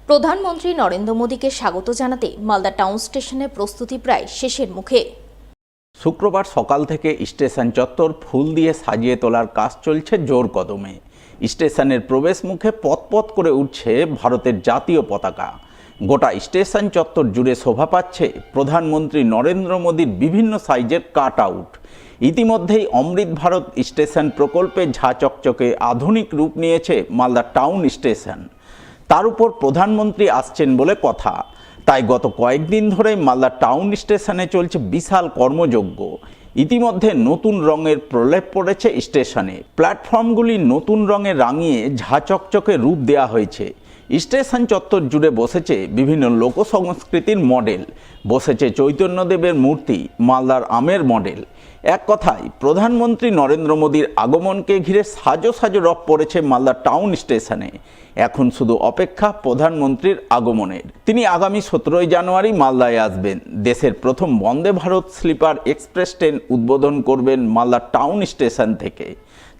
প্রধানমন্ত্রী নরেন্দ্র মোদীকে স্বাগত জানাতে মালদা টাউন স্টেশনে প্রস্তুতি প্রায় শেষের মুখে। শুক্রবার সকাল থেকে স্টেশন চত্বর ফুল দিয়ে সাজিয়ে তোলার কাজ চলছে জোর কদমে। স্টেশনের প্রবেশ মুখে পথ করে উঠছে ভারতের জাতীয় পতাকা। গোটা স্টেশন চত্বর জুড়ে শোভা পাচ্ছে প্রধানমন্ত্রী নরেন্দ্র মোদীর বিভিন্ন সাইজের কাট আউট। ইতিমধ্যেই অমৃত ভারত স্টেশন প্রকল্পে ঝাঁচকচকে আধুনিক রূপ নিয়েছে মালদা টাউন স্টেশন। তার উপর প্রধানমন্ত্রী আসছেন বলে কথা, তাই গত কয়েকদিন ধরেই মালদা টাউন স্টেশনে চলছে বিশাল কর্মযজ্ঞ। ইতিমধ্যে নতুন রঙের প্রলেপ পড়েছে স্টেশনে, প্ল্যাটফর্মগুলি নতুন রঙে রাঙিয়ে ঝাঁচকচকে রূপ দেওয়া হয়েছে। স্টেশন চত্বর জুড়ে বসেছে বিভিন্ন লোকসংস্কৃতির মডেল, বসেছে চৈতন্যদেবের মূর্তি, মালদার আমের মডেল। এক কথায় প্রধানমন্ত্রী নরেন্দ্র মোদীর আগমনকে ঘিরে সাজো সাজো রব পড়েছে মালদা টাউন স্টেশনে। এখন শুধু অপেক্ষা প্রধানমন্ত্রীর আগমনের। তিনি আগামী 17 জানুয়ারি মালদায় আসবেন। দেশের প্রথম Vande Bharat sleeper express train উদ্বোধন করবেন মালদা টাউন স্টেশন থেকে।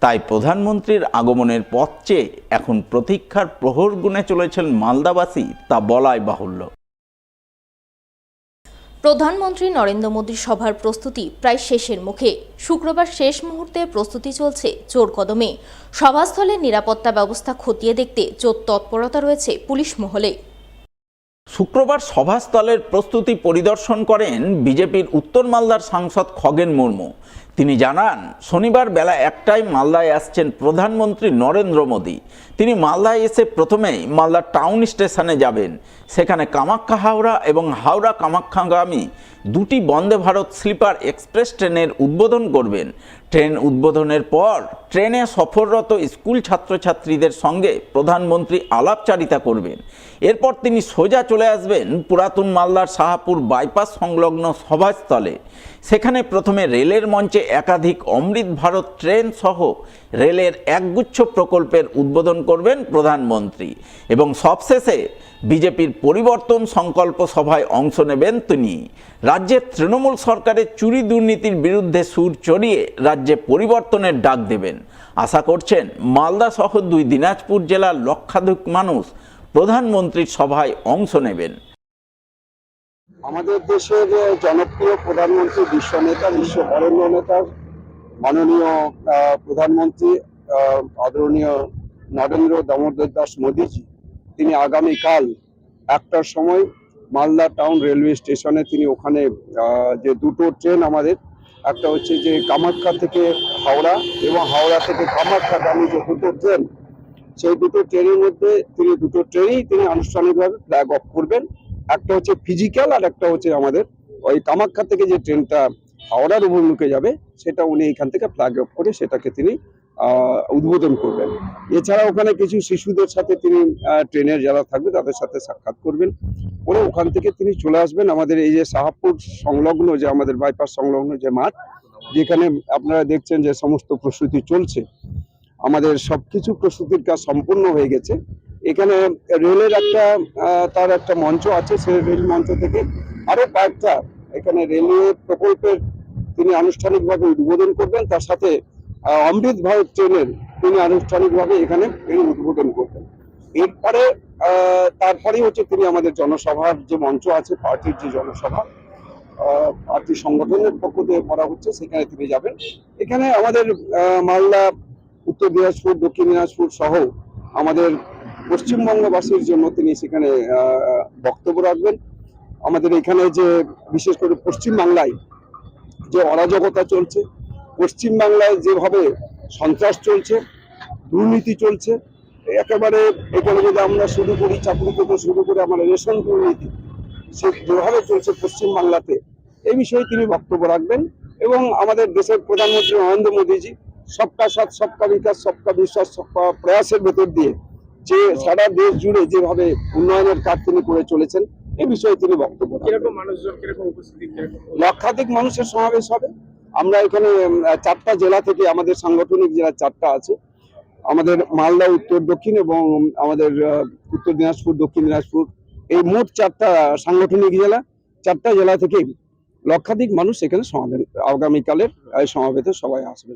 তাই প্রধানমন্ত্রীর আগমনের পথ চেয়ে এখন প্রতীক্ষার প্রহর গুনে চলেছেন মালদাবাসী, তা বলাই বাহুল্য। প্রধানমন্ত্রী নরেন্দ্র মোদীর সভার প্রস্তুতি প্রায় শেষের মুখে। শুক্রবার শেষ মুহূর্তে প্রস্তুতি চলছে জোর কদমে। সভাস্থলের নিরাপত্তা ব্যবস্থা খতিয়ে দেখতে জোর তৎপরতা রয়েছে পুলিশ মহলে। শুক্রবার সভাস্থলের প্রস্তুতি পরিদর্শন করেন বিজেপির উত্তর মালদার সাংসদ খগেন মুর্মু। তিনি জানান, শনিবার বেলা 1টায় মালদায় আসছেন প্রধানমন্ত্রী নরেন্দ্র মোদী। তিনি মালদায় এসে প্রথমেই মালদা টাউন স্টেশনে যাবেন। সেখানে কামাখ্যা হাওড়া এবং হাওড়া কামাখ্যাগামী দুটি বন্দে ভারত স্লিপার এক্সপ্রেস ট্রেনের উদ্বোধন করবেন। ট্রেন উদ্বোধনের পর ট্রেনে সফররত স্কুল ছাত্রছাত্রীদের সঙ্গে প্রধানমন্ত্রী আলাপচারিতা করবেন। এরপর তিনি সোজা চলে আসবেন পুরাতন মালদার শাহপুর বাইপাস সংলগ্ন সভাস্থলে। সেখানে প্রথমে রেলের মঞ্চে একাধিক অমৃত ভারত ট্রেন সহ রেলের একগুচ্ছ প্রকল্পের উদ্বোধন করবেন প্রধানমন্ত্রী এবং সবশেষে বিজেপির পরিবর্তন সংকল্প সভায় অংশ নেবেন তিনি। রাজ্যের তৃণমূল সরকারের চুরি দুর্নীতির বিরুদ্ধে সুর চড়িয়ে রাজ্যে পরিবর্তনের ডাক দেবেন। আশা করছেন মালদা সহ 2 দিনাজপুর জেলার লক্ষাধিক মানুষ প্রধানমন্ত্রীর সভায় অংশ নেবেন। আমাদের দেশের জনপ্রিয় প্রধানমন্ত্রী, বিশ্ব নেতা, বিশ্ব বরেণ্য নেতা, মাননীয় প্রধানমন্ত্রী আদরণীয় নরেন্দ্র দামোদর দাস মোদীজি, তিনি আগামীকাল 1টার সময় মালদা টাউন রেলওয়ে স্টেশনে তিনি ওখানে যে দুটো ট্রেন আমাদের, একটা হচ্ছে যে কামাখ্যা থেকে হাওড়া এবং হাওড়া থেকে কামাখ্যাগামী যে দুটো ট্রেন, সেই দুটো ট্রেনের মধ্যে তিনি দুটো ট্রেনেই তিনি আনুষ্ঠানিকভাবে ফ্ল্যাগ অফ করবেন। একটা হচ্ছে ফিজিক্যাল আর একটা হচ্ছে আমাদের ওই কামাখ্যা থেকে যে ট্রেনটা হাওড়ার অভিমুখে যাবে, সেটা উনি এখান থেকে ফ্ল্যাগ অফ করে সেটাকে তিনি উদ্বোধন করবেন। এছাড়া ওখানে কিছু শিশুদের সাথে তিনি ট্রেনের যারা থাকবে তাদের সাথে সাক্ষাৎ করবেন, করে ওখান থেকে তিনি চলে আসবেন আমাদের এই যে শাহপুর সংলগ্ন যে আমাদের বাইপাস সংলগ্ন যে মাঠ, যেখানে আপনারা দেখছেন যে সমস্ত প্রস্তুতি চলছে। আমাদের সবকিছু প্রস্তুতির কাজ সম্পূর্ণ হয়ে গেছে। এখানে রেলের তার একটা মঞ্চ আছে, সেই রেল মঞ্চ থেকে আরো কয়েকটা এখানে রেলওয়ে প্রকল্পের তিনি আনুষ্ঠানিকভাবে উদ্বোধন করবেন। তার সাথে অমৃত ভারত ট্রেনের তিনি আনুষ্ঠানিকভাবে এখানে উদ্বোধন করবেন। এরপরে তারপরেই হচ্ছে তিনি আমাদের জনসভার যে মঞ্চ আছে, পার্টির যে জনসভা পার্টি সংগঠনের পক্ষ থেকে করা হচ্ছে, সেখানে তিনি যাবেন। এখানে আমাদের মালদা, উত্তর দিনাজপুর, দক্ষিণ দিনাজপুর সহ আমাদের পশ্চিমবঙ্গবাসীর জন্য তিনি সেখানে বক্তব্য রাখবেন। আমাদের এখানে যে বিশেষ করে পশ্চিমবাংলায় যে অরাজকতা চলছে, পশ্চিমবাংলায় যেভাবে সন্ত্রাস চলছে, দুর্নীতি চলছে, একেবারে এখানে যদি আমরা শুরু করি চাকরি থেকে শুরু করে আমাদের রেশন দুর্নীতি, সে যেভাবে চলছে পশ্চিমবাংলাতে, এই বিষয়ে তিনি বক্তব্য রাখবেন। এবং আমাদের দেশের প্রধানমন্ত্রী নরেন্দ্র মোদীজি সবকা সাথ, সবকা বিকাশ, সবকা বিশ্বাস, সবকা প্রয়াসের ভেতর দিয়ে যে সারা দেশ জুড়ে যেভাবে উন্নয়নের কাজ তিনি করে চলেছেন, এই বিষয়ে তিনি বক্তব্য রাখবেন। লক্ষাধিক মানুষের সমাবেশ হবে। আমরা এখানে 4টা জেলা থেকে, আমাদের সাংগঠনিক জেলা 4টা আছে, আমাদের মালদা, উত্তর, দক্ষিণ এবং আমাদের উত্তর দিনাজপুর, দক্ষিণ দিনাজপুর, এই মোট 4টা সাংগঠনিক জেলা। 4টা জেলা থেকে লক্ষাধিক মানুষ এখানে সমাবেশ, আগামীকালের সমাবেশে সবাই আসবে।